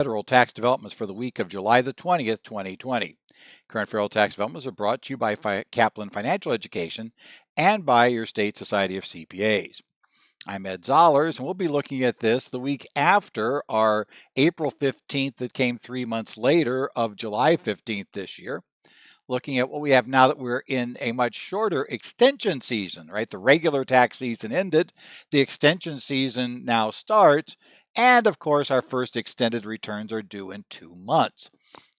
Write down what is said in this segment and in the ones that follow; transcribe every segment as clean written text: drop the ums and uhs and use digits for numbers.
Federal tax developments for the week of July the 20th, 2020. Current federal tax developments are brought to you by Kaplan Financial Education and by your state society of CPAs. I'm Ed Zollers, and we'll be looking at this the week after our April 15th that came 3 months later of July 15th this year. Looking at what we have now that we're in a much shorter extension season, right? The regular tax season ended, the extension season now starts, and of course, our first extended returns are due in 2 months.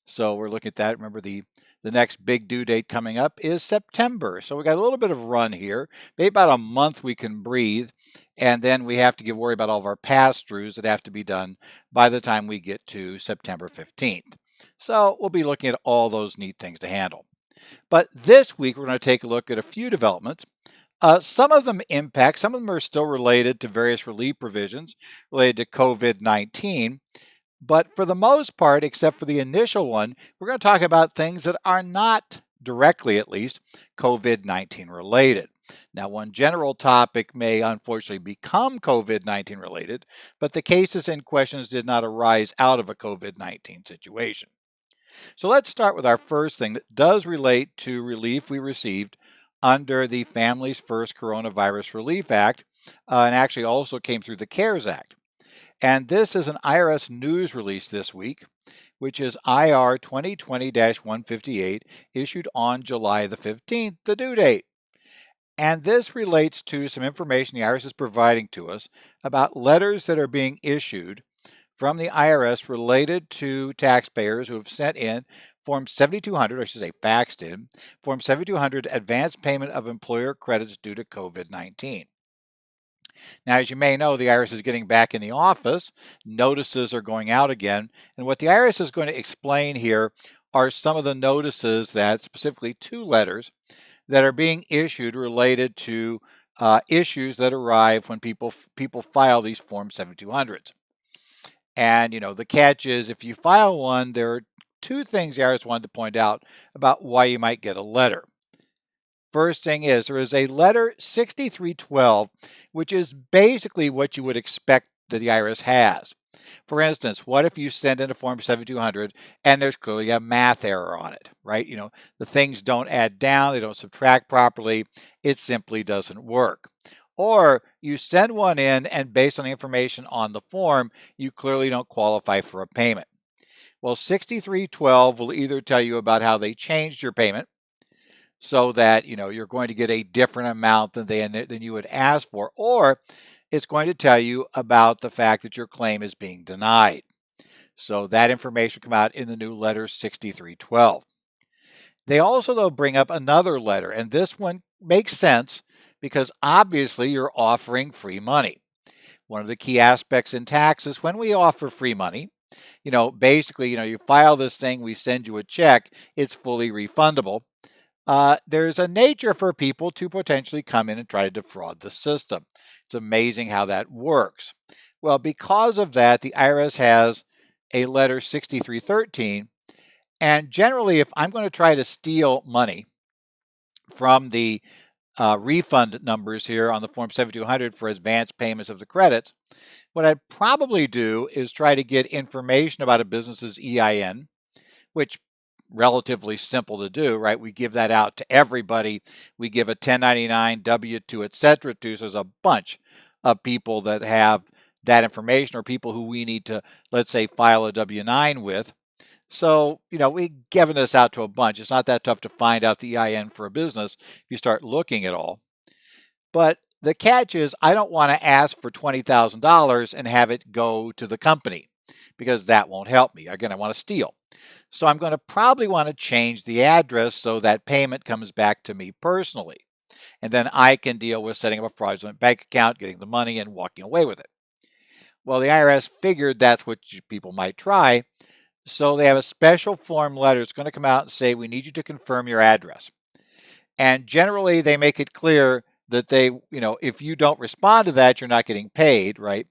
So we're looking at that. Remember, the next big due date coming up is September. So we got a little bit of run here. Maybe about a month we can breathe, and then we have to worry about all of our pass-throughs that have to be done by the time we get to September 15th. So we'll be looking at all those neat things to handle. But this week, we're going to take a look at a few developments. Some of them impact, some of them are still related to various relief provisions related to COVID-19. But for the most part, except for the initial one, we're going to talk about things that are not directly, at least, COVID-19 related. Now, one general topic may unfortunately become COVID-19 related, but the cases and questions did not arise out of a COVID-19 situation. So let's start with our first thing that does relate to relief we received under the Families First Coronavirus Relief Act, and actually also came through the CARES Act. And this is an IRS news release this week, which is IR 2020-158, issued on July the 15th, the due date. And this relates to some information the IRS is providing to us about letters that are being issued from the IRS related to taxpayers who have sent in Form 7200, I should say faxed in, Form 7200 advance payment of employer credits due to COVID-19. Now, as you may know, the IRS is getting back in the office. Notices are going out again. And what the IRS is going to explain here are some of the notices that, specifically 2 letters, that are being issued related to issues that arrive when people file these Form 7200s. And, the catch is if you file one, there are 2 things the IRS wanted to point out about why you might get a letter. First thing is there is a letter 6312, which is basically what you would expect that the IRS has. For instance, what if you send in a Form 7200 and there's clearly a math error on it, right? The things don't add down, they don't subtract properly, it simply doesn't work. Or you send one in and based on the information on the form, you clearly don't qualify for a payment. Well, 6312 will either tell you about how they changed your payment so that you're going to get a different amount than you would ask for, or it's going to tell you about the fact that your claim is being denied. So that information will come out in the new letter 6312. They also, though, bring up another letter, and this one makes sense because obviously you're offering free money. One of the key aspects in taxes when we offer free money, basically, you file this thing, we send you a check, it's fully refundable. There's a nature for people to potentially come in and try to defraud the system. It's amazing how that works. Well, because of that, the IRS has a letter 6313, and generally, if I'm going to try to steal money from the refund numbers here on the Form 7200 for advance payments of the credits, what I'd probably do is try to get information about a business's EIN, which relatively simple to do, right? We give that out to everybody. We give a 1099, W-2, etc. to. So there's a bunch of people that have that information or people who we need to, let's say, file a W-9 with. So, we've given this out to a bunch. It's not that tough to find out the EIN for a business if you start looking at all. But the catch is I don't want to ask for $20,000 and have it go to the company because that won't help me. Again, I want to steal. So I'm going to probably want to change the address so that payment comes back to me personally. And then I can deal with setting up a fraudulent bank account, getting the money, and walking away with it. Well, the IRS figured that's what people might try. So they have a special form letter. It's going to come out and say, we need you to confirm your address. And generally, they make it clear that if you don't respond to that, you're not getting paid, right?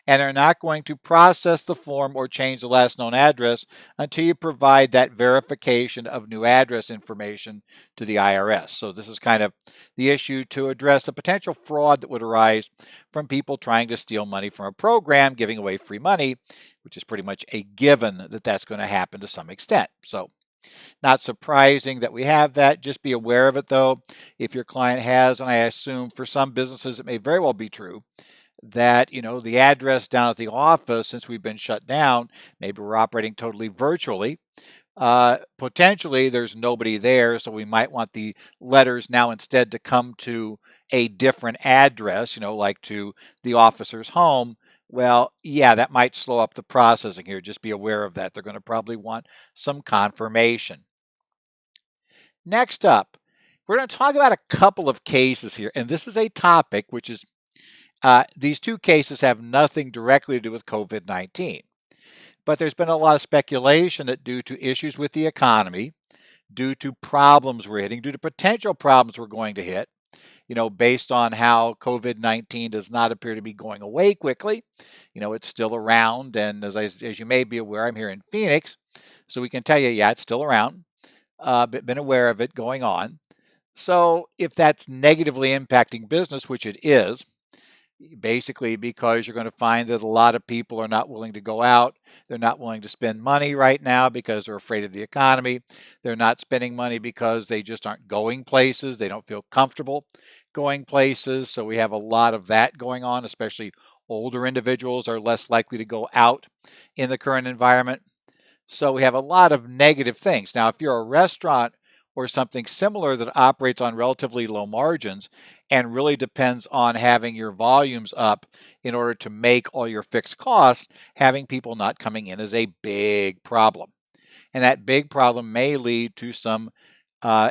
And they're not going to process the form or change the last known address until you provide that verification of new address information to the IRS. So this is kind of the issue to address the potential fraud that would arise from people trying to steal money from a program, giving away free money, which is pretty much a given that that's going to happen to some extent. So not surprising that we have that. Just be aware of it, though. If your client has, and I assume for some businesses it may very well be true, that the address down at the office, since we've been shut down, maybe we're operating totally virtually. Potentially there's nobody there, so we might want the letters now instead to come to a different address, like to the officer's home. Well, yeah, that might slow up the processing here. Just be aware of that. They're going to probably want some confirmation. Next up, we're going to talk about a couple of cases here, and this is a topic which is these two cases have nothing directly to do with COVID-19. But there's been a lot of speculation that due to issues with the economy, due to problems we're hitting, due to potential problems we're going to hit, based on how COVID-19 does not appear to be going away quickly, it's still around. And as you may be aware, I'm here in Phoenix, so we can tell you, yeah, it's still around. Been aware of it going on. So if that's negatively impacting business, which it is, basically because you're going to find that a lot of people are not willing to go out. They're not willing to spend money right now because they're afraid of the economy. They're not spending money because they just aren't going places. They don't feel comfortable going places. So we have a lot of that going on, especially older individuals are less likely to go out in the current environment. So we have a lot of negative things. Now, if you're a restaurant or something similar that operates on relatively low margins and really depends on having your volumes up in order to make all your fixed costs, having people not coming in is a big problem. And that big problem may lead to some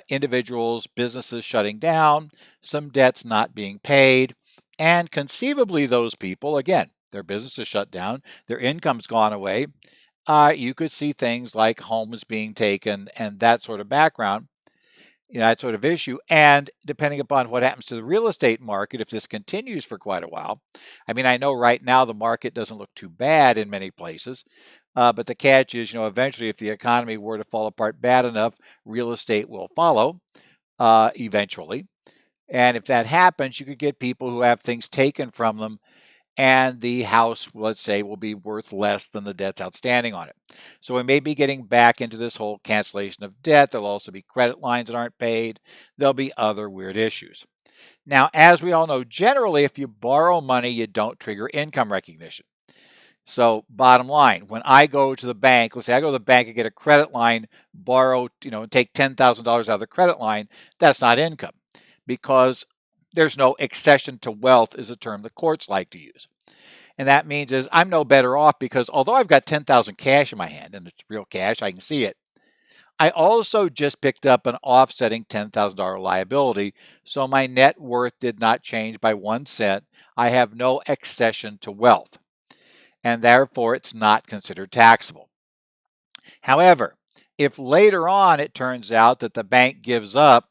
individuals, businesses shutting down, some debts not being paid, and conceivably those people, again, their business is shut down, their income's gone away. You could see things like homes being taken and that sort of background, that sort of issue. And depending upon what happens to the real estate market, if this continues for quite a while, I mean, I know right now the market doesn't look too bad in many places, but the catch is, eventually if the economy were to fall apart bad enough, real estate will follow eventually. And if that happens, you could get people who have things taken from them and the house, let's say, will be worth less than the debts outstanding on it. So we may be getting back into this whole cancellation of debt. There'll also be credit lines that aren't paid. There'll be other weird issues. Now, as we all know, generally, if you borrow money, you don't trigger income recognition. So bottom line, when I go to the bank, let's say I go to the bank and get a credit line, borrow, and take $10,000 out of the credit line, that's not income because there's no accession to wealth is a term the courts like to use. And that means is I'm no better off because although I've got 10,000 cash in my hand and it's real cash, I can see it. I also just picked up an offsetting $10,000 liability, so my net worth did not change by 1 cent. I have no accession to wealth, and therefore it's not considered taxable. However, if later on it turns out that the bank gives up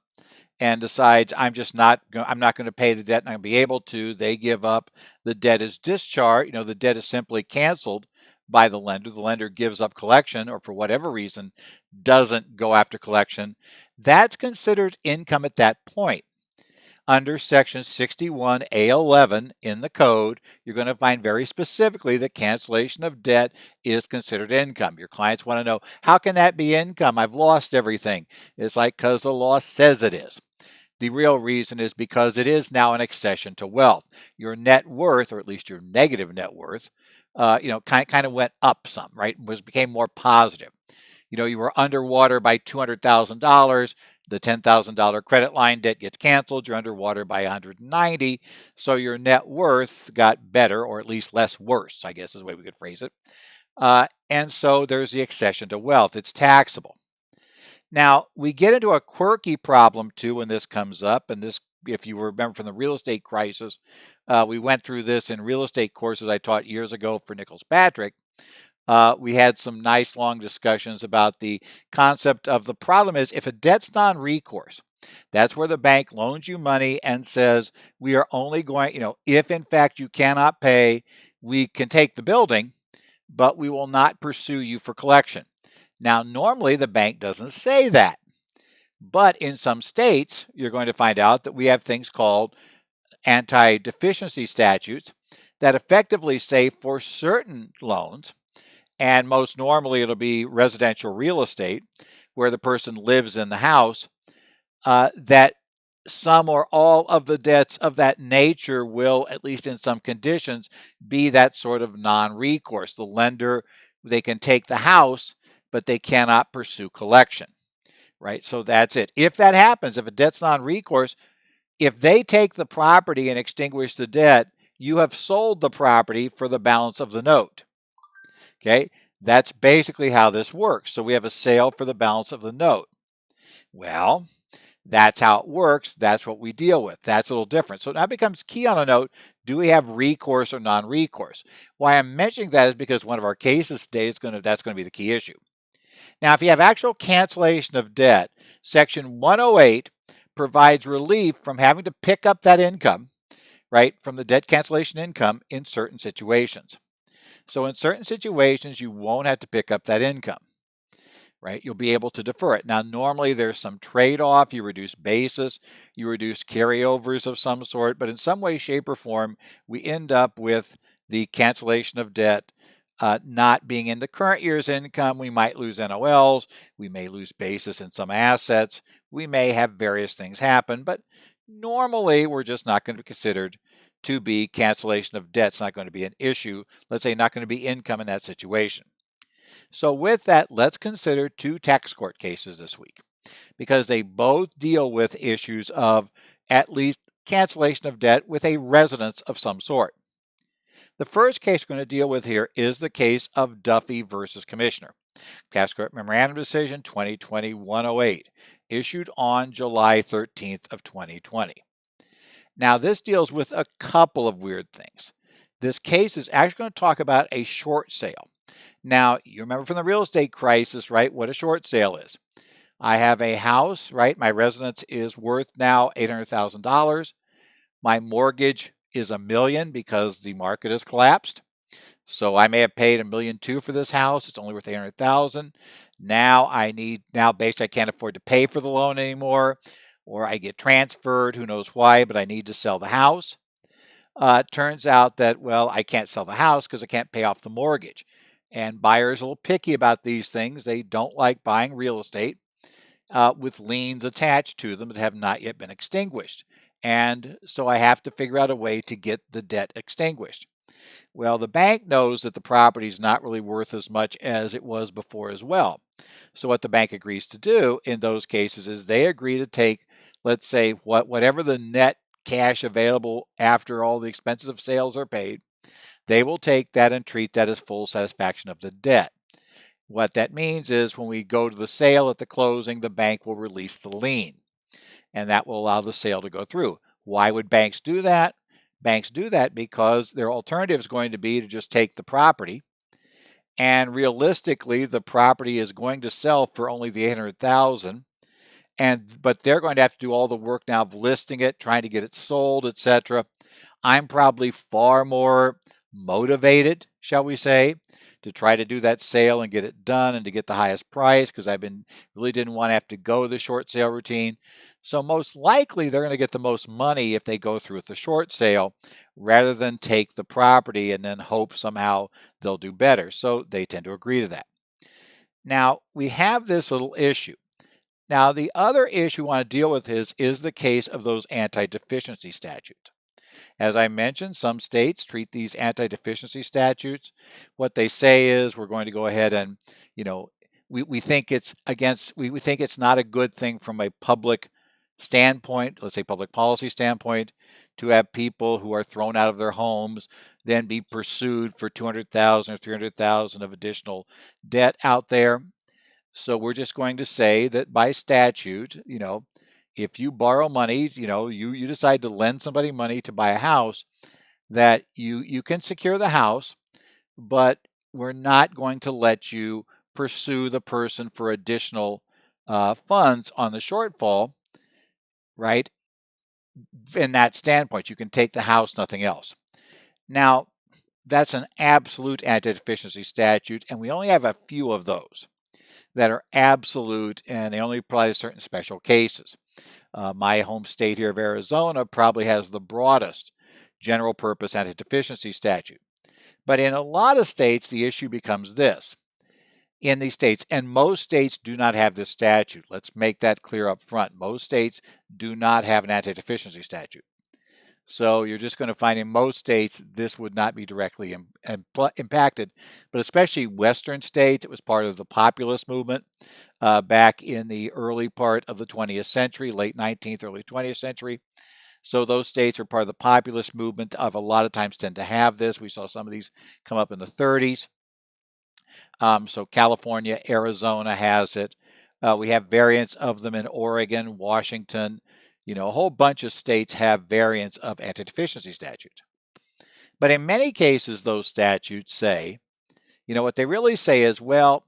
and decides I'm not going to pay the debt and I'm going to be able to, they give up, the debt is discharged, the debt is simply canceled by the lender gives up collection or for whatever reason doesn't go after collection, that's considered income at that point. Under section 61A11 in the code, you're going to find very specifically that cancellation of debt is considered income. Your clients want to know, how can that be income? I've lost everything. It's like, because the law says it is. The real reason is because it is now an accession to wealth. Your net worth, or at least your negative net worth, kind of went up some, right? Became more positive. You were underwater by $200,000. The $10,000 credit line debt gets canceled. You're underwater by $190,000. So your net worth got better, or at least less worse, I guess is the way we could phrase it. And so there's the accession to wealth. It's taxable. Now, we get into a quirky problem, too, when this comes up. And this, if you remember from the real estate crisis, we went through this in real estate courses I taught years ago for Nichols Patrick. We had some nice long discussions about the concept of the problem is if a debt's non-recourse, that's where the bank loans you money and says, we are only going, if in fact you cannot pay, we can take the building, but we will not pursue you for collection. Now, normally the bank doesn't say that, but in some states, you're going to find out that we have things called anti-deficiency statutes that effectively say for certain loans, And most normally it'll be residential real estate where the person lives in the house, that some or all of the debts of that nature will, at least in some conditions, be that sort of non-recourse. The lender, they can take the house, but they cannot pursue collection, right? So that's it. If that happens, if a debt's non-recourse, if they take the property and extinguish the debt, you have sold the property for the balance of the note. Okay, that's basically how this works. So we have a sale for the balance of the note. Well, that's how it works. That's what we deal with. That's a little different. So now it becomes key on a note. Do we have recourse or non-recourse? Why I'm mentioning that is because one of our cases today is that's going to be the key issue. Now, if you have actual cancellation of debt, Section 108 provides relief from having to pick up that income, right, from the debt cancellation income in certain situations. So in certain situations, you won't have to pick up that income, right? You'll be able to defer it. Now, normally there's some trade-off. You reduce basis, you reduce carryovers of some sort, but in some way, shape, or form, we end up with the cancellation of debt not being in the current year's income. We might lose NOLs. We may lose basis in some assets. We may have various things happen, but normally we're just not going to be considered to be cancellation of debt. It's not going to be an issue. Let's say not going to be income in that situation. So with that, let's consider two tax court cases this week because they both deal with issues of at least cancellation of debt with a residence of some sort. The first case we're going to deal with here is the case of Duffy versus Commissioner. Tax Court Memorandum Decision 2020-108, issued on July 13th of 2020. Now, this deals with a couple of weird things. This case is actually going to talk about a short sale. Now, you remember from the real estate crisis, right, what a short sale is. I have a house, right? My residence is worth now $800,000. My mortgage is $1 million because the market has collapsed. So I may have paid $1.2 million for this house. It's only worth $800,000. Now basically I can't afford to pay for the loan anymore, or I get transferred, who knows why, but I need to sell the house. Turns out that, well, I can't sell the house because I can't pay off the mortgage. And buyers are a little picky about these things. They don't like buying real estate with liens attached to them that have not yet been extinguished. And so I have to figure out a way to get the debt extinguished. Well, the bank knows that the property is not really worth as much as it was before as well. So what the bank agrees to do in those cases is they agree to take, let's say, whatever the net cash available after all the expenses of sales are paid, they will take that and treat that as full satisfaction of the debt. What that means is when we go to the sale at the closing, the bank will release the lien, and that will allow the sale to go through. Why would banks do that? Banks do that because their alternative is going to be to just take the property, and realistically, the property is going to sell for only the $800,000, but they're going to have to do all the work now of listing it, trying to get it sold, etc. I'm probably far more motivated, shall we say, to try to do that sale and get it done and to get the highest price because really didn't want to have to go the short sale routine. So most likely they're going to get the most money if they go through with the short sale rather than take the property and then hope somehow they'll do better. So they tend to agree to that. Now we have this little issue. Now the other issue we want to deal with is the case of those anti-deficiency statutes. As I mentioned, some states treat these anti-deficiency statutes. What they say is we're going to go ahead and, we think it's we think it's not a good thing from a public standpoint, let's say public policy standpoint, to have people who are thrown out of their homes then be pursued for $200,000 or $300,000 of additional debt out there. So we're just going to say that by statute, if you borrow money, you decide to lend somebody money to buy a house, that you can secure the house, but we're not going to let you pursue the person for additional funds on the shortfall, right? In that standpoint, you can take the house, nothing else. Now, that's an absolute anti-deficiency statute, and we only have a few of those that are absolute, and they only apply to certain special cases. My home state here of Arizona probably has the broadest general purpose anti-deficiency statute. But in a lot of states, the issue becomes this. In these states, and most states do not have this statute. Let's make that clear up front. Most states do not have an anti-deficiency statute. So you're just going to find in most states this would not be directly impacted, but especially Western states. It was part of the populist movement back in the early part of the 20th century, late 19th, early 20th century. So those states are part of the populist movement of a lot of times tend to have this. We saw some of these come up in the 30s. So California, Arizona has it. We have variants of them in Oregon, Washington. A whole bunch of states have variants of anti-deficiency statutes. But in many cases, those statutes say, what they really say is, well,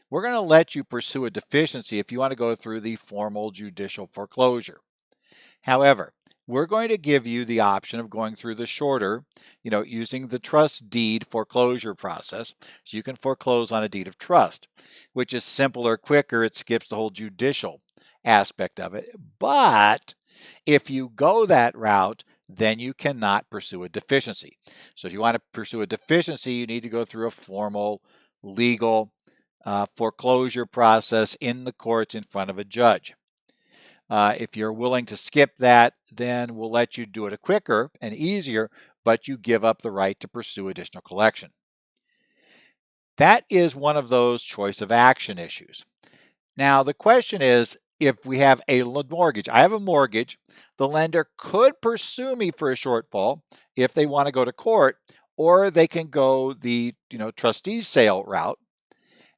we're going to let you pursue a deficiency if you want to go through the formal judicial foreclosure. However, we're going to give you the option of going through the shorter, using the trust deed foreclosure process. So you can foreclose on a deed of trust, which is simpler, quicker. It skips the whole judicial aspect of it. But if you go that route, then you cannot pursue a deficiency. So if you want to pursue a deficiency, you need to go through a formal legal foreclosure process in the courts in front of a judge. If you're willing to skip that, then we'll let you do it quicker and easier, but you give up the right to pursue additional collection. That is one of those choice of action issues. Now, the question is, if we have a mortgage, I have a mortgage, the lender could pursue me for a shortfall if they want to go to court, or they can go the trustee's sale route,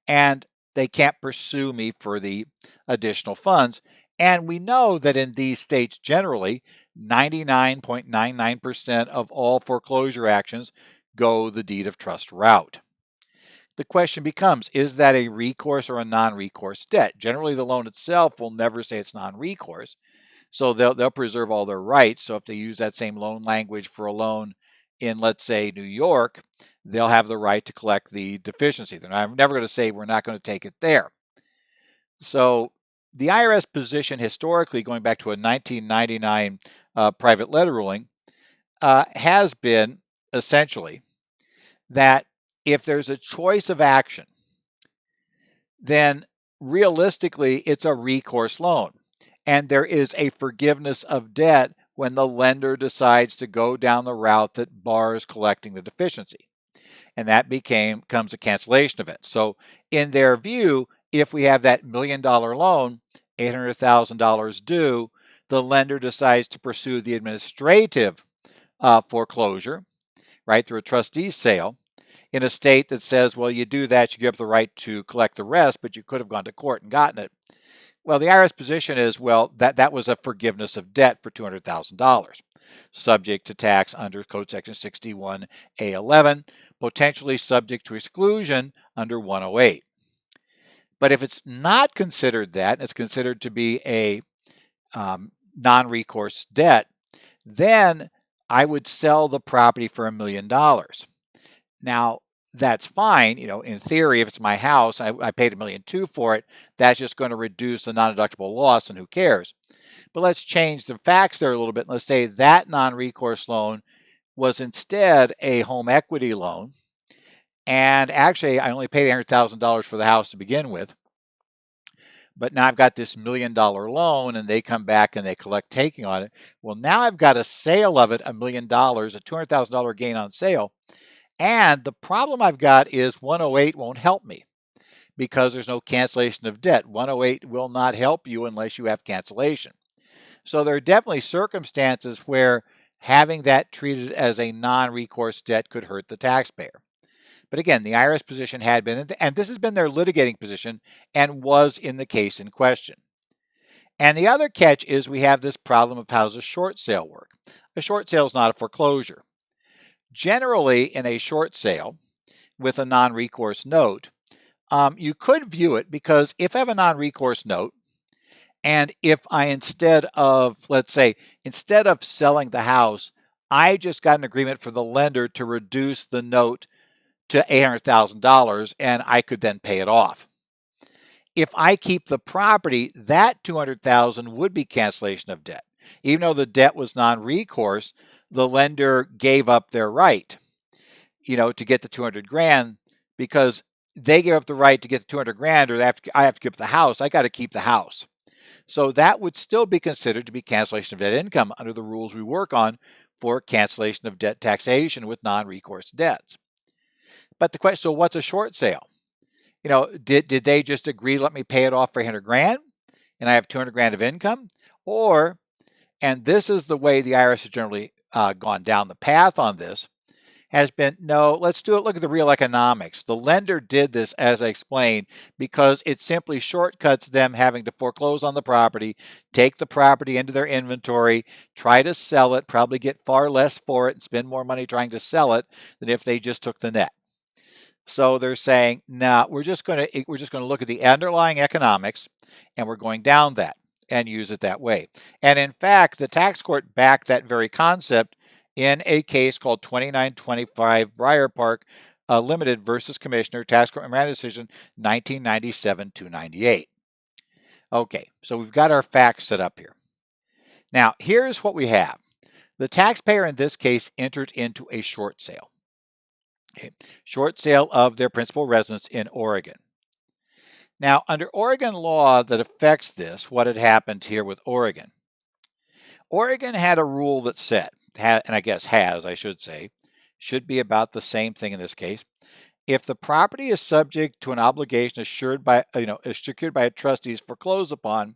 and they can't pursue me for the additional funds. And we know that in these states generally, 99.99% of all foreclosure actions go the deed of trust route. The question becomes, is that a recourse or a non-recourse debt? Generally, the loan itself will never say it's non-recourse, so they'll preserve all their rights. So if they use that same loan language for a loan in, let's say, New York, they'll have the right to collect the deficiency. They're never going to say we're not going to take it there. So the IRS position historically, going back to a 1999 private letter ruling, has been essentially that if there's a choice of action, then realistically it's a recourse loan, and there is a forgiveness of debt when the lender decides to go down the route that bars collecting the deficiency, and that becomes a cancellation event. So in their view, if we have that $1 million loan, $800,000 due, the lender decides to pursue the administrative foreclosure, right, through a trustee's sale, in a state that says, well, you do that, you give up the right to collect the rest, but you could have gone to court and gotten it. Well, the IRS position is, well, that was a forgiveness of debt for $200,000, subject to tax under Code Section 61A11, potentially subject to exclusion under 108. But if it's not considered that, and it's considered to be a non-recourse debt, then I would sell the property for $1 million. Now, that's fine. In theory, if it's my house, I paid $1.2 million for it, that's just going to reduce the non-deductible loss, and who cares? But let's change the facts there a little bit. Let's say that non-recourse loan was instead a home equity loan. And actually, I only paid $800,000 for the house to begin with. But now I've got this $1 million loan, and they come back and they collect taking on it. Well, now I've got a sale of it, $1 million, a $200,000 gain on sale. And the problem I've got is 108 won't help me because there's no cancellation of debt. 108 will not help you unless you have cancellation. So there are definitely circumstances where having that treated as a non-recourse debt could hurt the taxpayer. But again, the IRS position had been, and this has been their litigating position and was in the case in question. And the other catch is we have this problem of how does a short sale work? A short sale is not a foreclosure. Generally, in a short sale with a non-recourse note, you could view it because if I have a non-recourse note, and if I instead of selling the house, I just got an agreement for the lender to reduce the note to $800,000, and I could then pay it off. If I keep the property, that $200,000 would be cancellation of debt. Even though the debt was non-recourse, the lender gave up their right. to get the 200 grand because they give up the right to get the 200 grand, or I have to give up the house. I got to keep the house. So that would still be considered to be cancellation of debt income under the rules we work on for cancellation of debt taxation with non-recourse debts. But the question, so what's a short sale? Did they just agree, let me pay it off for 100 grand and I have 200 grand of income? Or, and this is the way the IRS has generally gone down the path on this, has been, no, let's do it. Look at the real economics. The lender did this, as I explained, because it simply shortcuts them having to foreclose on the property, take the property into their inventory, try to sell it, probably get far less for it and spend more money trying to sell it than if they just took the net. So they're saying, nah, we're just going to look at the underlying economics and we're going down that and use it that way. And in fact, the tax court backed that very concept in a case called 2925 Briar Park Limited versus Commissioner, Tax Court Memorandum Decision 1997-298. Okay, so we've got our facts set up here. Now, here's what we have. The taxpayer in this case entered into a short sale. Okay. Short sale of their principal residence in Oregon. Now, under Oregon law that affects this, what had happened here with Oregon? Oregon had a rule that said, and I guess has, I should say, should be about the same thing in this case. If the property is subject to an obligation assured by, secured by a trustee's foreclosed upon,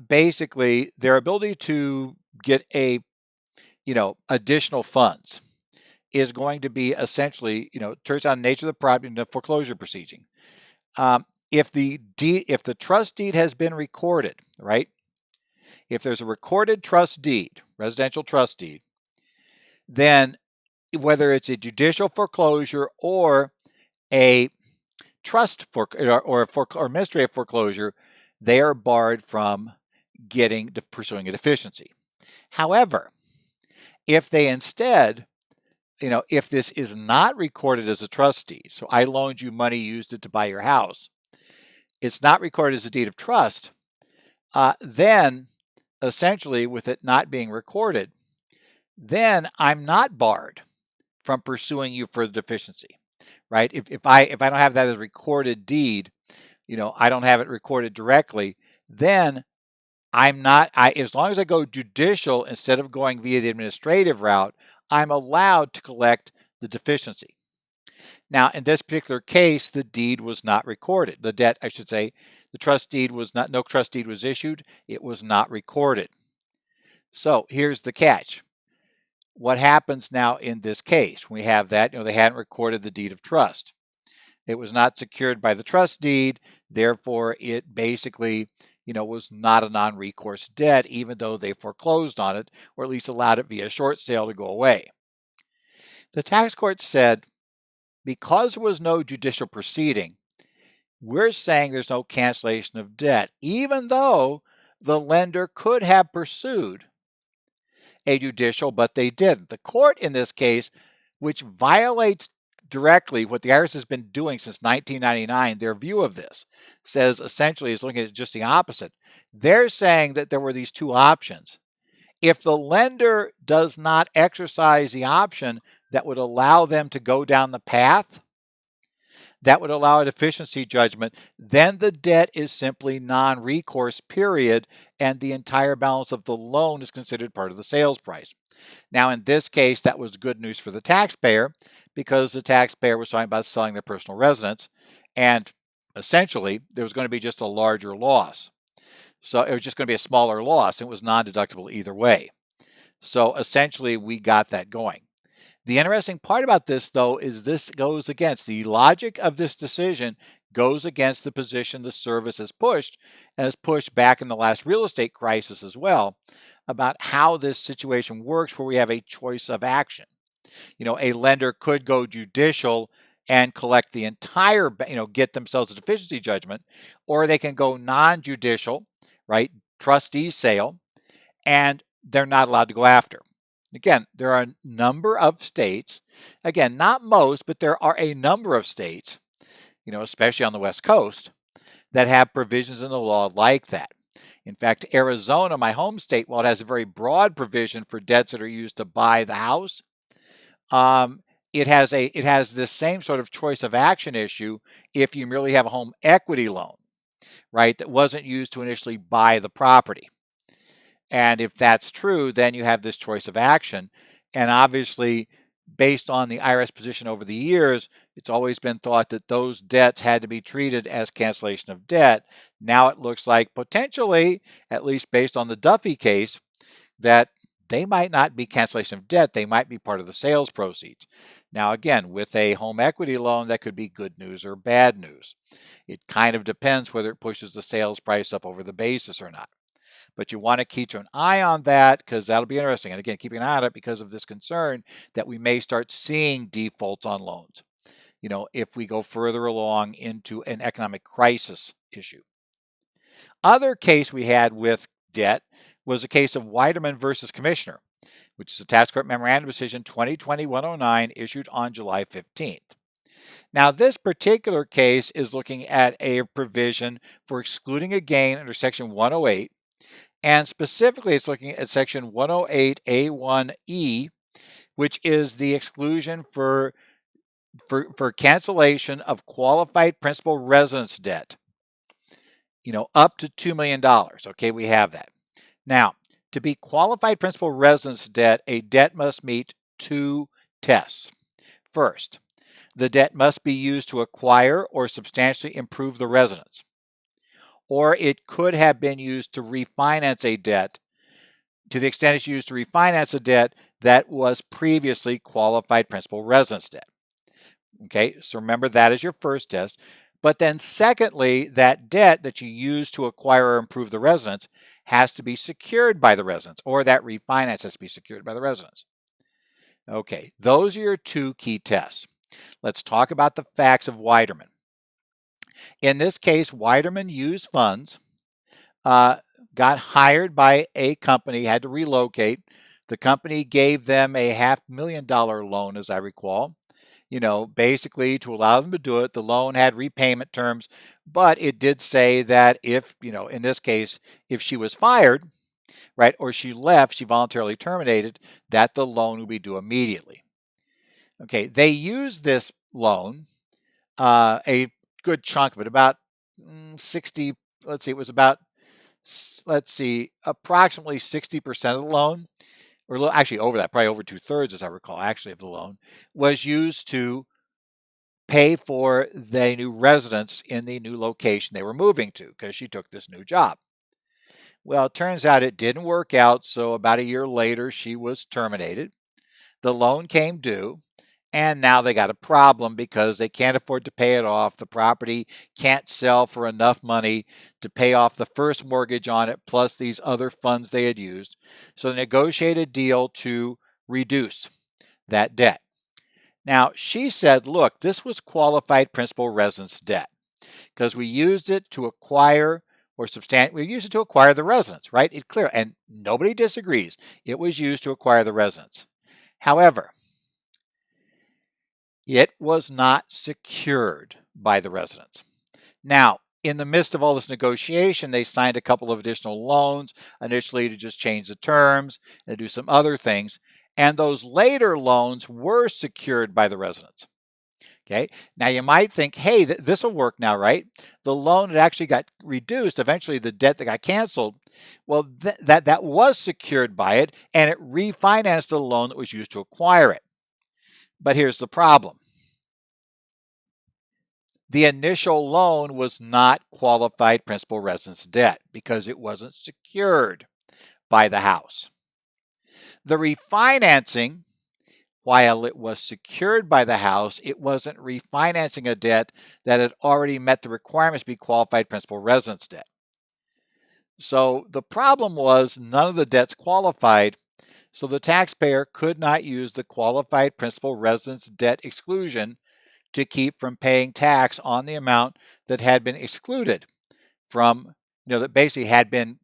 basically their ability to get additional funds is going to be essentially, turns on the nature of the property and the foreclosure proceeding. If the trust deed has been recorded, right? If there's a recorded trust deed, residential trust deed, then whether it's a judicial foreclosure or a trust or administrative foreclosure, they are barred from pursuing a deficiency. However, if they instead, if this is not recorded as a trust deed, so I loaned you money, used it to buy your house, it's not recorded as a deed of trust, then essentially with it not being recorded, then I'm not barred from pursuing you for the deficiency, right? If I don't have that as a recorded deed, I don't have it recorded directly, then I'm not, as long as I go judicial instead of going via the administrative route, I'm allowed to collect the deficiency. Now, in this particular case, the deed was not recorded. The debt, I should say, the trust deed was not, no trust deed was issued. It was not recorded. So here's the catch. What happens now in this case? We have that, they hadn't recorded the deed of trust. It was not secured by the trust deed. Therefore, it basically, was not a non-recourse debt, even though they foreclosed on it, or at least allowed it via short sale to go away. The tax court said, because there was no judicial proceeding, we're saying there's no cancellation of debt, even though the lender could have pursued a judicial, but they didn't. The court in this case, which violates directly what the IRS has been doing since 1999, their view of this says essentially is looking at just the opposite. They're saying that there were these two options. If the lender does not exercise the option that would allow them to go down the path that would allow a deficiency judgment, then the debt is simply non-recourse, period, and the entire balance of the loan is considered part of the sales price. Now, in this case, that was good news for the taxpayer because the taxpayer was talking about selling their personal residence, and essentially, there was going to be just a larger loss. So it was just going to be a smaller loss. It was non-deductible either way. So essentially, we got that going. The interesting part about this, though, is this goes against the logic of this decision, goes against the position the service has pushed, and has pushed back in the last real estate crisis as well, about how this situation works where we have a choice of action. A lender could go judicial and collect the entire, get themselves a deficiency judgment, or they can go non-judicial, right, trustee sale, and they're not allowed to go after. Again, there are a number of states, again, not most, but there are a number of states, especially on the West Coast, that have provisions in the law like that. In fact, Arizona, my home state, while it has a very broad provision for debts that are used to buy the house, It has this same sort of choice of action issue if you merely have a home equity loan, right, that wasn't used to initially buy the property. And if that's true, then you have this choice of action. And obviously, based on the IRS position over the years, it's always been thought that those debts had to be treated as cancellation of debt. Now it looks like potentially, at least based on the Duffy case, that they might not be cancellation of debt. They might be part of the sales proceeds. Now, again, with a home equity loan, that could be good news or bad news. It kind of depends whether it pushes the sales price up over the basis or not. But you want to keep an eye on that because that'll be interesting. And again, keeping an eye on it because of this concern that we may start seeing defaults on loans, if we go further along into an economic crisis issue. Other case we had with debt was a case of Weiderman versus Commissioner, which is a tax court memorandum decision 2020-109 issued on July 15th. Now, this particular case is looking at a provision for excluding a gain under Section 108, and specifically it's looking at Section 108A1E, which is the exclusion for cancellation of qualified principal residence debt, up to $2 million. Okay, we have that. Now, to be qualified principal residence debt, a debt must meet two tests. First, the debt must be used to acquire or substantially improve the residence, or it could have been used to refinance a debt to the extent it's used to refinance a debt that was previously qualified principal residence debt. Okay, so remember that is your first test. But then secondly, that debt that you use to acquire or improve the residence has to be secured by the residence, or that refinance has to be secured by the residence. Okay, those are your two key tests. Let's talk about the facts of Weiderman. In this case, Weiderman used funds, got hired by a company, had to relocate. The company gave them a $500,000 loan, as I recall. Basically to allow them to do it. The loan had repayment terms, but it did say that if, in this case, if she was fired, right, or she left, she voluntarily terminated, that the loan would be due immediately. Okay, they used this loan, a good chunk of it, about 60, it was about, approximately 60% of the loan, or actually over that, probably over 2/3, as I recall, actually, of the loan, was used to pay for the new residence in the new location they were moving to because she took this new job. Well, it turns out it didn't work out, so about a year later, she was terminated. The loan came due, and now they got a problem because they can't afford to pay it off. The property can't sell for enough money to pay off the first mortgage on it, plus these other funds they had used. So they negotiated a deal to reduce that debt. Now, she said, look, this was qualified principal residence debt because we used it to acquire we used it to acquire the residence, right? It's clear, and nobody disagrees. It was used to acquire the residence. However, it was not secured by the residence. Now, in the midst of all this negotiation, they signed a couple of additional loans initially to just change the terms and do some other things. And those later loans were secured by the residence. Okay, now you might think, hey, this will work now, right? The loan had actually got reduced. Eventually, the debt that got canceled, well, that was secured by it, and it refinanced the loan that was used to acquire it. But here's the problem. The initial loan was not qualified principal residence debt because it wasn't secured by the house. The refinancing, while it was secured by the house, it wasn't refinancing a debt that had already met the requirements to be qualified principal residence debt. So the problem was none of the debts qualified, so the taxpayer could not use the qualified principal residence debt exclusion to keep from paying tax on the amount that had been excluded from, that basically had been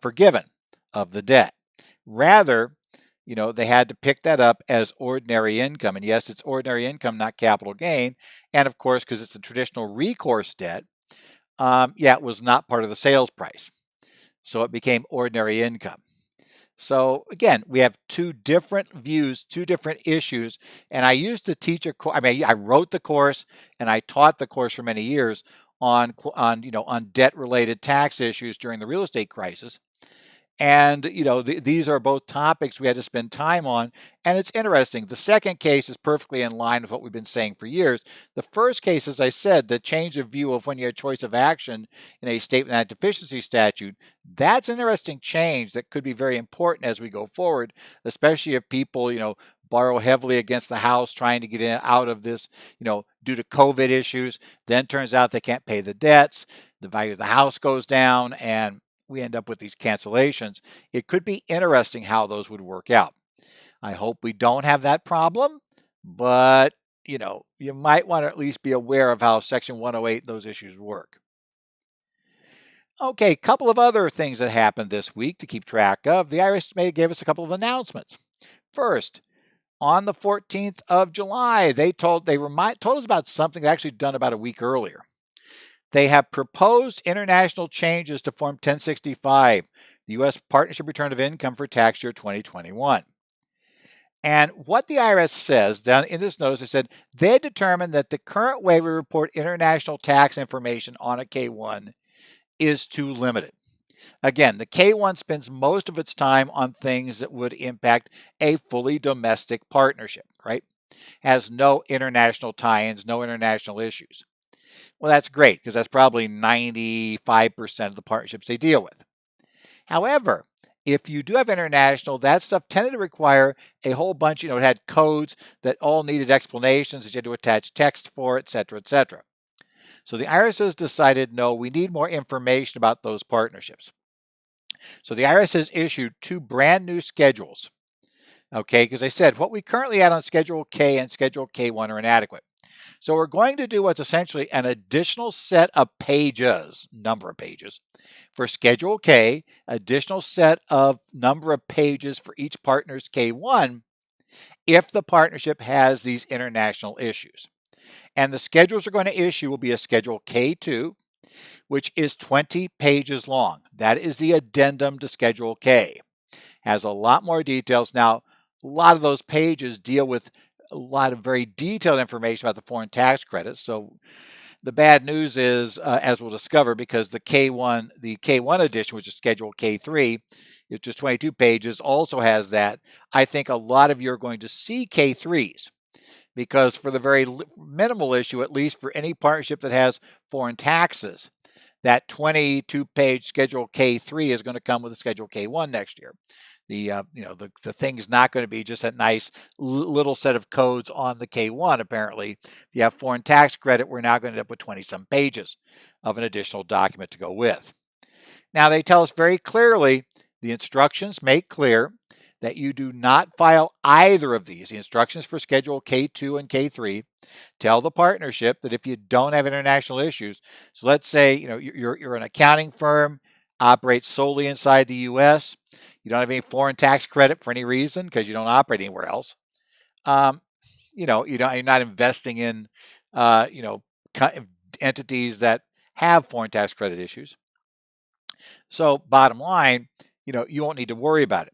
forgiven of the debt. Rather, they had to pick that up as ordinary income. And yes, it's ordinary income, not capital gain. And of course, because it's a traditional recourse debt, it was not part of the sales price. So it became ordinary income. So again, we have two different views, two different issues. And I used to teach a course. I mean, I wrote the course and I taught the course for many years on debt-related tax issues during the real estate crisis. And, these are both topics we had to spend time on. And it's interesting. The second case is perfectly in line with what we've been saying for years. The first case, as I said, the change of view of when you had choice of action in a statement of deficiency statute, that's an interesting change that could be very important as we go forward, especially if people, borrow heavily against the house trying to get out of this, due to COVID issues. Then turns out they can't pay the debts. The value of the house goes down, and we end up with these cancellations. It could be interesting how those would work out. I hope we don't have that problem, but you might want to at least be aware of how Section 108 those issues work. Okay, a couple of other things that happened this week to keep track of. The IRS gave us a couple of announcements. First, on the 14th of July, they told us about something they actually done about a week earlier. They have proposed international changes to Form 1065, the U.S. Partnership Return of Income for tax year 2021. And what the IRS says down in this notice, they said they determined that the current way we report international tax information on a K-1 is too limited. Again, the K-1 spends most of its time on things that would impact a fully domestic partnership, right? Has no international tie-ins, no international issues. Well, that's great because that's probably 95% of the partnerships they deal with. However, if you do have international, that stuff tended to require a whole bunch, it had codes that all needed explanations that you had to attach text for, et cetera, et cetera. So the IRS has decided, no, we need more information about those partnerships. So the IRS has issued two brand new schedules. Okay, because I said what we currently had on Schedule K and Schedule K1 are inadequate. So we're going to do what's essentially an additional set of pages, number of pages, for Schedule K, additional set of number of pages for each partner's K1 if the partnership has these international issues. And the schedules we're going to issue will be a Schedule K2, which is 20 pages long. That is the addendum to Schedule K. Has a lot more details. Now, a lot of those pages deal with a lot of very detailed information about the foreign tax credits. So the bad news is, as we'll discover, because the K1 edition, which is Schedule K3, it's just 22 pages, also has that. I think a lot of you are going to see K3s because for the very minimal issue, at least for any partnership that has foreign taxes, that 22-page Schedule K3 is going to come with a Schedule K1 next year. The thing's not going to be just a nice little set of codes on the K1, apparently. If you have foreign tax credit, we're now going to end up with 20-some pages of an additional document to go with. Now, they tell us very clearly, the instructions make clear that you do not file either of these. The instructions for Schedule K2 and K3 tell the partnership that if you don't have international issues, so let's say you're an accounting firm, operates solely inside the U.S., you don't have any foreign tax credit for any reason because you don't operate anywhere else. You're not investing in entities that have foreign tax credit issues. So bottom line, you won't need to worry about it.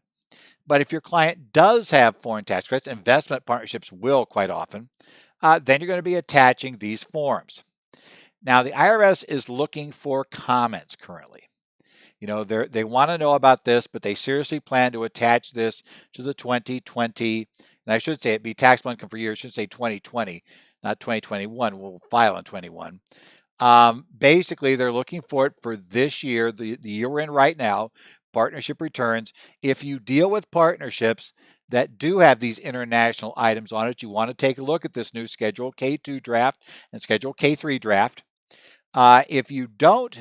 But if your client does have foreign tax credits, investment partnerships will quite often, then you're going to be attaching these forms. Now, the IRS is looking for comments currently. They want to know about this, but they seriously plan to attach this to the 2020, and I should say it'd be taxable income for years, I should say 2020, not 2021. We'll file in 21. Basically, they're looking for it for this year, the year we're in right now, partnership returns. If you deal with partnerships that do have these international items on it, you want to take a look at this new Schedule K2 draft and Schedule K3 draft. If you don't,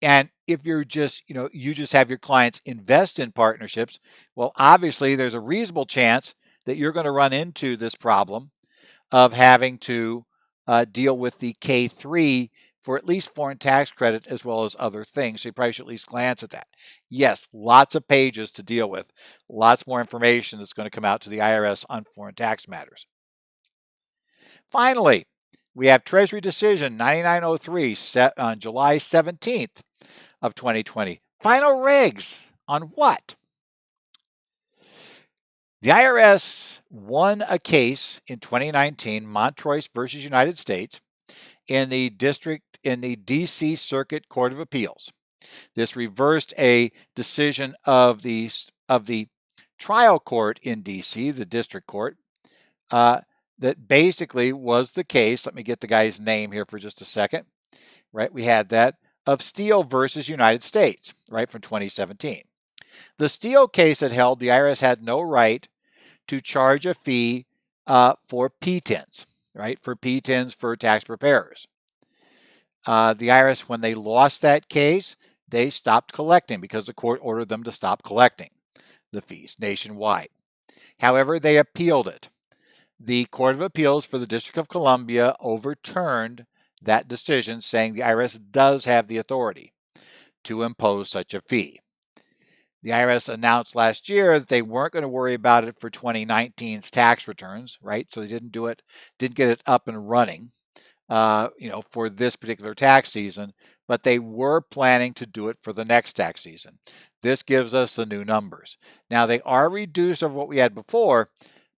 and if you're just, you just have your clients invest in partnerships, well, obviously there's a reasonable chance that you're going to run into this problem of having to deal with the K3 for at least foreign tax credit as well as other things. So you probably should at least glance at that. Yes, lots of pages to deal with, lots more information that's going to come out to the IRS on foreign tax matters. Finally, we have Treasury Decision 9903 set on July 17th of 2020. Final regs on what? The IRS won a case in 2019, Montroy versus United States, in the DC Circuit Court of Appeals. This reversed a decision of the trial court in DC, the district court, that basically was the case. Let me get the guy's name here for just a second. Right, we had that of Steele versus United States, right, from 2017. The Steele case had held the IRS had no right to charge a fee for PTINs, right, for PTINs for tax preparers. The IRS, when they lost that case, they stopped collecting because the court ordered them to stop collecting the fees nationwide. However, they appealed it. The Court of Appeals for the District of Columbia overturned that decision, saying the IRS does have the authority to impose such a fee. The IRS announced last year that they weren't going to worry about it for 2019's tax returns, right? So they didn't get it up and running, for this particular tax season, but they were planning to do it for the next tax season. This gives us the new numbers. Now, they are reduced over what we had before,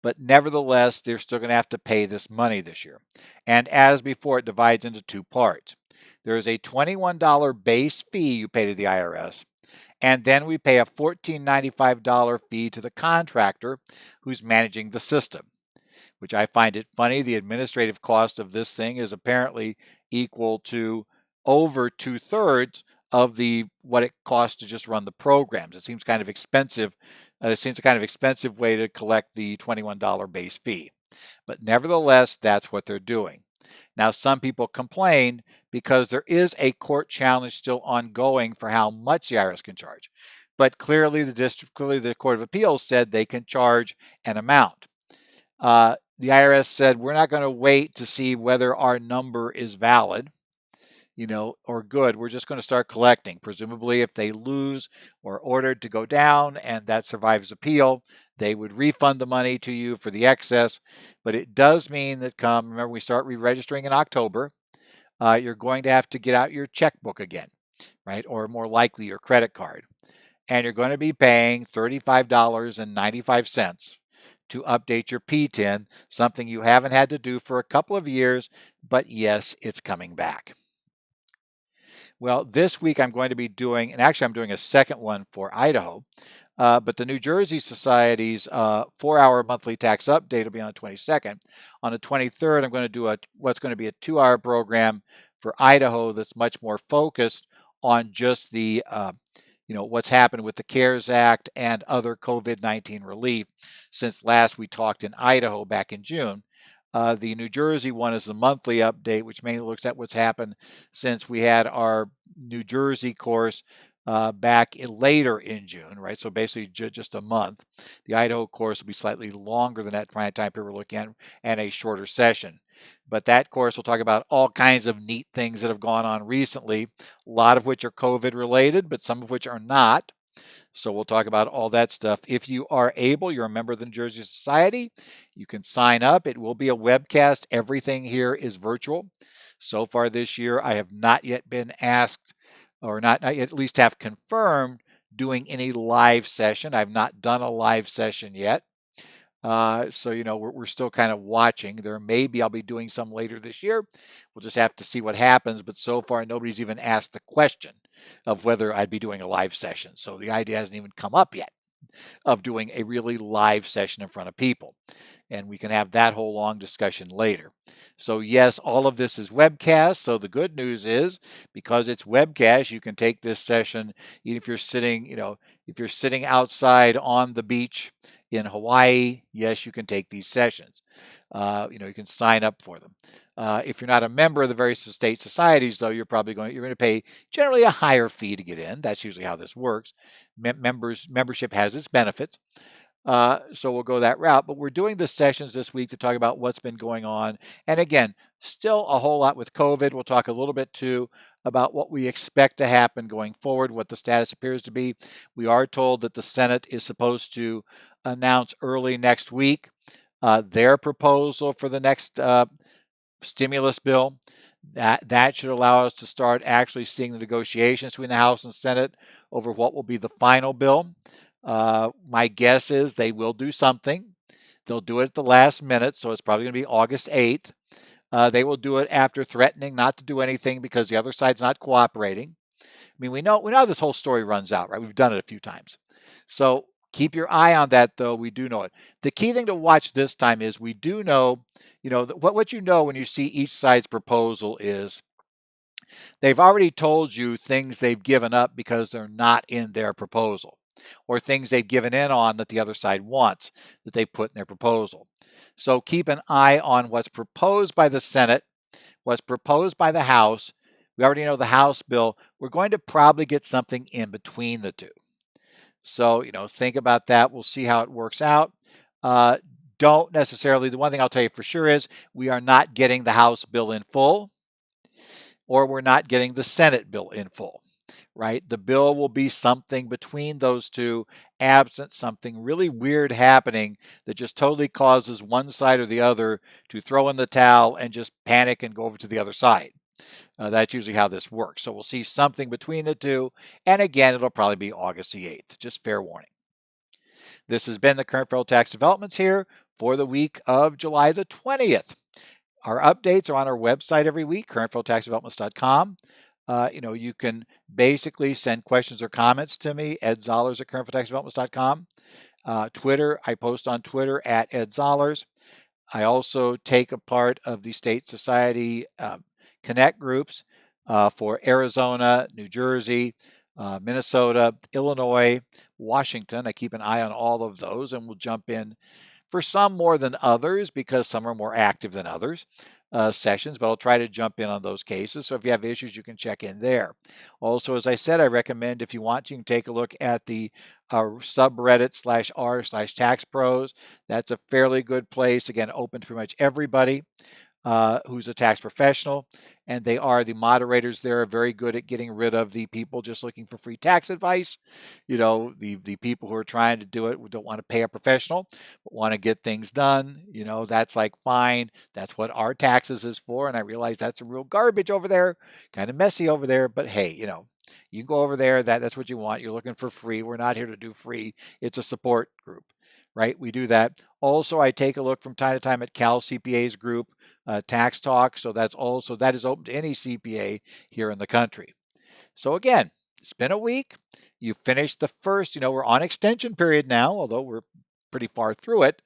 but nevertheless, they're still going to have to pay this money this year. And as before, it divides into two parts. There is a $21 base fee you pay to the IRS, and then we pay a $14.95 fee to the contractor who's managing the system, which I find it funny. The administrative cost of this thing is apparently equal to over 2/3 of what it costs to just run the programs. It seems kind of expensive. It seems a kind of expensive way to collect the $21 base fee. But nevertheless, that's what they're doing. Now, some people complain because there is a court challenge still ongoing for how much the IRS can charge. But clearly, the Court of Appeals said they can charge an amount. The IRS said, we're not going to wait to see whether our number is valid, or good. We're just going to start collecting. Presumably, if they lose or ordered to go down and that survives appeal, they would refund the money to you for the excess. But it does mean that remember, we start re-registering in October, you're going to have to get out your checkbook again, right? Or more likely your credit card. And you're going to be paying $35.95 to update your PTIN, something you haven't had to do for a couple of years, but yes, it's coming back. Well, this week I'm going to be doing, and actually I'm doing a second one for Idaho, but the New Jersey Society's 4-hour monthly tax update will be on the 22nd. On the 23rd, I'm going to do what's going to be a 2-hour program for Idaho that's much more focused on just the what's happened with the CARES Act and other COVID-19 relief since last we talked in Idaho back in June. The New Jersey one is the monthly update, which mainly looks at what's happened since we had our New Jersey course back later in June, right? So basically just a month. The Idaho course will be slightly longer than that time period we're looking at, and a shorter session. But that course will talk about all kinds of neat things that have gone on recently, a lot of which are COVID related, but some of which are not. So we'll talk about all that stuff. If you are able, you're a member of the New Jersey Society, you can sign up. It will be a webcast. Everything here is virtual. So far this year, I have not yet been asked, or not yet at least have confirmed, doing any live session. I've not done a live session yet. So, we're still kind of watching. I'll be doing some later this year. We'll just have to see what happens. But so far, nobody's even asked the question of whether I'd be doing a live session. So the idea hasn't even come up yet of doing a really live session in front of people. And we can have that whole long discussion later. So yes, all of this is webcast. So the good news is, because it's webcast, you can take this session, even if you're sitting, outside on the beach in Hawaii. Yes, you can take these sessions. You can sign up for them. If you're not a member of the various state societies, though, you're going to pay generally a higher fee to get in. That's usually how this works. Membership has its benefits. So we'll go that route. But we're doing the sessions this week to talk about what's been going on. And again, still a whole lot with COVID. We'll talk a little bit, too, about what we expect to happen going forward, what the status appears to be. We are told that the Senate is supposed to announce early next week their proposal for the next stimulus bill. That should allow us to start actually seeing the negotiations between the House and Senate over what will be the final bill. My guess is they will do something. They'll do it at the last minute, so it's probably going to be August 8th. They will do it after threatening not to do anything because the other side's not cooperating. I mean, we know how this whole story runs out, right? We've done it a few times. So keep your eye on that, though. We do know it. The key thing to watch this time is we do know, what you know when you see each side's proposal is they've already told you things they've given up because they're not in their proposal, or things they've given in on that the other side wants that they put in their proposal. So keep an eye on what's proposed by the Senate, what's proposed by the House. We already know the House bill. We're going to probably get something in between the two. So, think about that. We'll see how it works out. Don't necessarily, the one thing I'll tell you for sure is we are not getting the House bill in full, or we're not getting the Senate bill in full, right? The bill will be something between those two, absent something really weird happening that just totally causes one side or the other to throw in the towel and just panic and go over to the other side. That's usually how this works. So we'll see something between the two. And again, it'll probably be August the 8th. Just fair warning. This has been the current federal tax developments here for the week of July the 20th. Our updates are on our website every week, currentfederaltaxdevelopments.com. You can basically send questions or comments to me, Ed Zollers at currentfederaltaxdevelopments.com. Twitter, I post on Twitter at Ed Zollers. I also take a part of the State Society Connect groups for Arizona, New Jersey, Minnesota, Illinois, Washington. I keep an eye on all of those, and we'll jump in for some more than others because some are more active than others sessions, but I'll try to jump in on those cases. So if you have issues, you can check in there. Also, as I said, I recommend if you want, you can take a look at the subreddit /r/tax pros. That's a fairly good place. Again, open to pretty much everybody who's a tax professional, and the moderators there are very good at getting rid of the people just looking for free tax advice. The people who are trying to do it don't want to pay a professional, but want to get things done. That's like fine. That's what our taxes is for, and I realize that's some real garbage over there, kind of messy over there, but hey, you can go over there. That's what you want. You're looking for free. We're not here to do free. It's a support group, right? We do that. Also, I take a look from time to time at Cal CPA's group, Tax Talk. So that is open to any CPA here in the country. So again, it's been a week. You finished the first, we're on extension period now, although we're pretty far through it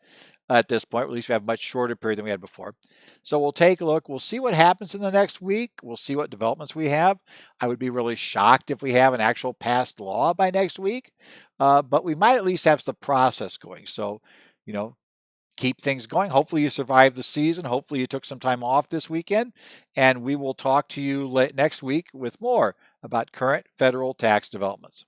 at this point. At least we have a much shorter period than we had before. So we'll take a look. We'll see what happens in the next week. We'll see what developments we have. I would be really shocked if we have an actual passed law by next week, but we might at least have the process going. So, keep things going. Hopefully you survived the season. Hopefully you took some time off this weekend, and we will talk to you next week with more about current federal tax developments.